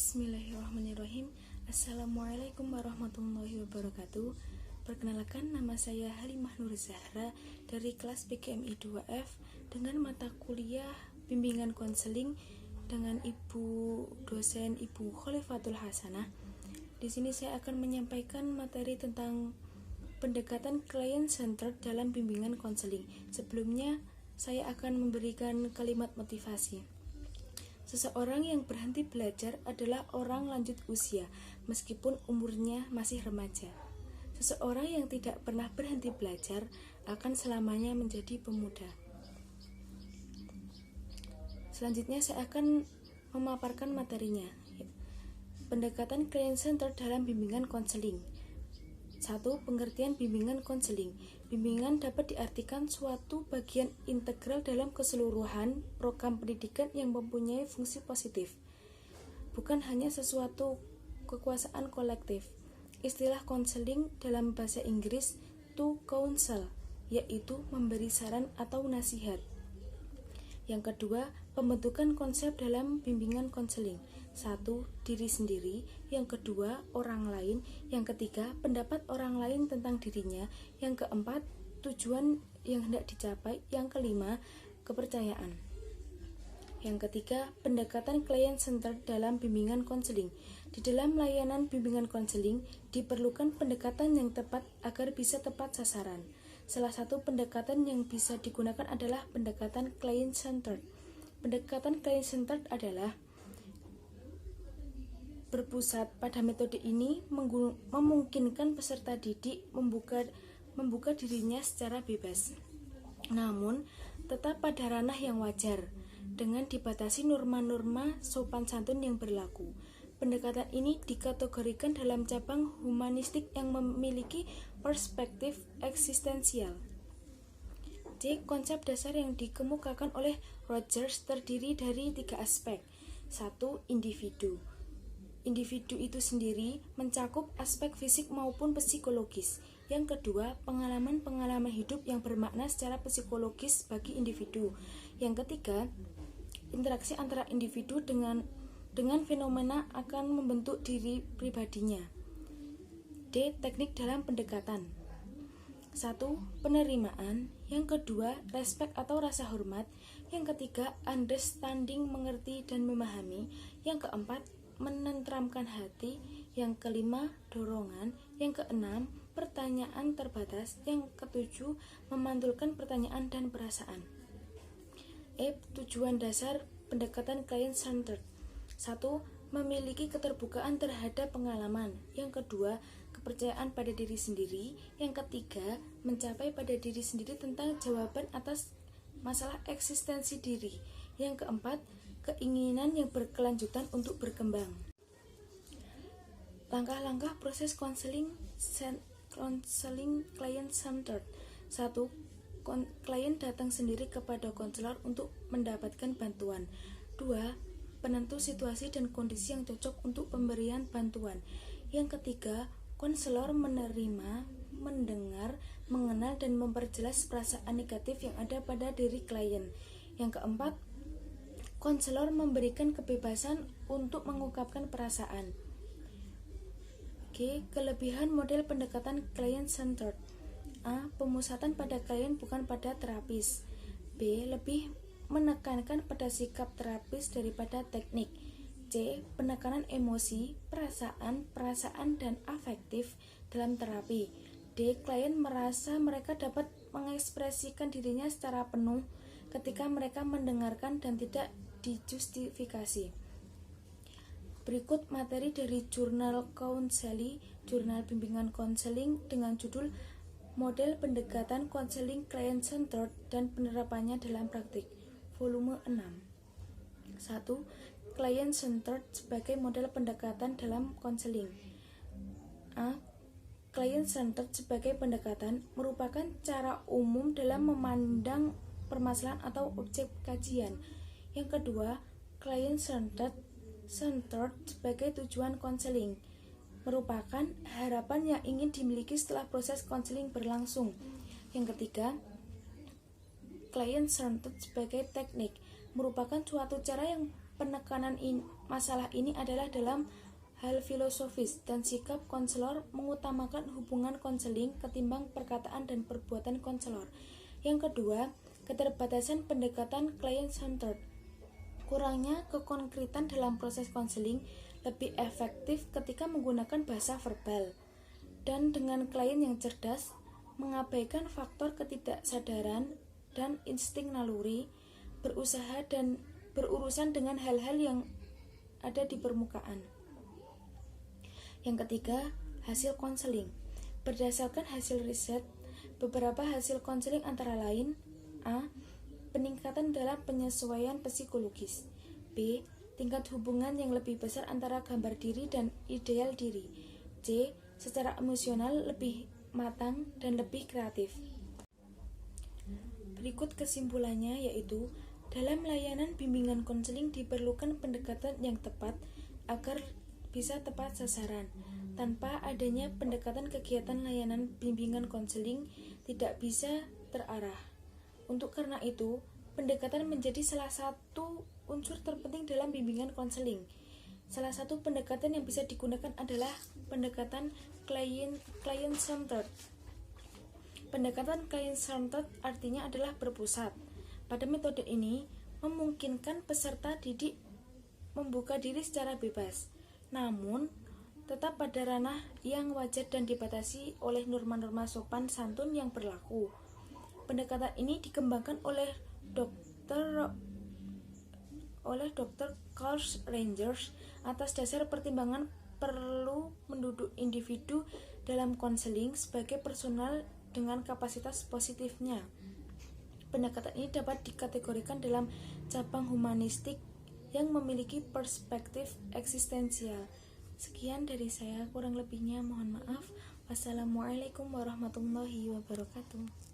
Bismillahirrahmanirrahim. Assalamualaikum warahmatullahi wabarakatuh. Perkenalkan, nama saya Halimah Nur Zahra dari kelas PGMI 2F dengan mata kuliah bimbingan konseling dengan Ibu dosen Ibu Khalifatul Hasanah. Di sini saya akan menyampaikan materi tentang pendekatan client centered dalam bimbingan konseling. Sebelumnya, saya akan memberikan kalimat motivasi. Seseorang yang berhenti belajar adalah orang lanjut usia, meskipun umurnya masih remaja. Seseorang yang tidak pernah berhenti belajar akan selamanya menjadi pemuda. Selanjutnya saya akan memaparkan materinya. Pendekatan client center dalam bimbingan konseling. 1. Pengertian bimbingan konseling. Bimbingan dapat diartikan suatu bagian integral dalam keseluruhan program pendidikan yang mempunyai fungsi positif, bukan hanya sesuatu kekuasaan kolektif. Istilah konseling dalam bahasa Inggris to counsel, yaitu memberi saran atau nasihat. Yang kedua, pembentukan konsep dalam bimbingan konseling. 1. Diri sendiri. Yang kedua, orang lain. Yang ketiga, pendapat orang lain tentang dirinya. Yang keempat, tujuan yang hendak dicapai. Yang kelima, kepercayaan. Yang ketiga, pendekatan client centered dalam bimbingan konseling. Di dalam layanan bimbingan konseling, diperlukan pendekatan yang tepat agar bisa tepat sasaran. Salah satu pendekatan yang bisa digunakan adalah pendekatan client centered. Pendekatan client centered adalah berpusat pada metode ini memungkinkan peserta didik membuka dirinya secara bebas, namun tetap pada ranah yang wajar dengan dibatasi norma-norma sopan santun yang berlaku. Pendekatan ini dikategorikan dalam cabang humanistik yang memiliki perspektif eksistensial. C. Konsep dasar yang dikemukakan oleh Rogers terdiri dari 3 aspek. 1. Individu. Individu itu sendiri mencakup aspek fisik maupun psikologis. Yang kedua, pengalaman-pengalaman hidup yang bermakna secara psikologis bagi individu. Yang ketiga, interaksi antara individu dengan fenomena akan membentuk diri pribadinya. D. Teknik dalam pendekatan. 1. Penerimaan. Yang kedua, respek atau rasa hormat. Yang ketiga, understanding, mengerti dan memahami. Yang keempat, menenteramkan hati. Yang kelima, dorongan. Yang keenam, pertanyaan terbatas. Yang ketujuh, memantulkan pertanyaan dan perasaan. Tujuan dasar pendekatan client centered. 1. Memiliki keterbukaan terhadap pengalaman. Yang kedua, kepercayaan pada diri sendiri. Yang ketiga, mencapai pada diri sendiri tentang jawaban atas masalah eksistensi diri. Yang keempat, keinginan yang berkelanjutan untuk berkembang. Langkah-langkah proses konseling client centered. 1. Klien datang sendiri kepada konselor untuk mendapatkan bantuan. 2. Penentu situasi dan kondisi yang cocok untuk pemberian bantuan. Yang ketiga, konselor menerima, mendengar, mengenal dan memperjelas perasaan negatif yang ada pada diri klien. Yang keempat, konselor memberikan kebebasan untuk mengungkapkan perasaan. G. Kelebihan model pendekatan client centered. A. Pemusatan pada klien bukan pada terapis. B. Lebih menekankan pada sikap terapis daripada teknik. C. Penekanan emosi, perasaan dan afektif dalam terapi. D. Klien merasa mereka dapat mengekspresikan dirinya secara penuh ketika mereka mendengarkan dan tidak dijustifikasi. Berikut materi dari jurnal Counseling, jurnal bimbingan konseling dengan judul Model Pendekatan Konseling Client Centered dan Penerapannya dalam Praktik, volume 6. 1. Client Centered sebagai model pendekatan dalam konseling. A. Client Centered sebagai pendekatan merupakan cara umum dalam memandang permasalahan atau objek kajian. Yang kedua, client centered sebagai tujuan konseling merupakan harapan yang ingin dimiliki setelah proses konseling berlangsung. Yang ketiga, client centered sebagai teknik merupakan suatu cara yang penekanan masalah ini adalah dalam hal filosofis, dan sikap konselor mengutamakan hubungan konseling ketimbang perkataan dan perbuatan konselor. Yang kedua, keterbatasan pendekatan client-centered. Kurangnya kekonkretan dalam proses konseling lebih efektif ketika menggunakan bahasa verbal. Dan dengan klien yang cerdas, mengabaikan faktor ketidaksadaran dan insting naluri, berusaha dan berurusan dengan hal-hal yang ada di permukaan. Yang ketiga, hasil konseling. Berdasarkan hasil riset, beberapa hasil konseling antara lain: A. Peningkatan dalam penyesuaian psikologis. B. Tingkat hubungan yang lebih besar antara gambar diri dan ideal diri. C. Secara emosional lebih matang dan lebih kreatif. Berikut kesimpulannya, yaitu dalam layanan bimbingan konseling diperlukan pendekatan yang tepat agar bisa tepat sasaran. Tanpa adanya pendekatan, kegiatan layanan bimbingan konseling tidak bisa terarah. Untuk karena itu, pendekatan menjadi salah satu unsur terpenting dalam bimbingan konseling. Salah satu pendekatan yang bisa digunakan adalah pendekatan client-centered. Pendekatan client-centered artinya adalah berpusat. Pada metode ini, memungkinkan peserta didik membuka diri secara bebas, namun tetap pada ranah yang wajar dan dibatasi oleh norma-norma sopan santun yang berlaku. Pendekatan ini dikembangkan oleh Dr. Carl Rangers atas dasar pertimbangan perlu menduduk individu dalam konseling sebagai personal dengan kapasitas positifnya. Pendekatan ini dapat dikategorikan dalam cabang humanistik yang memiliki perspektif eksistensial. Sekian dari saya, kurang lebihnya mohon maaf. Wassalamualaikum warahmatullahi wabarakatuh.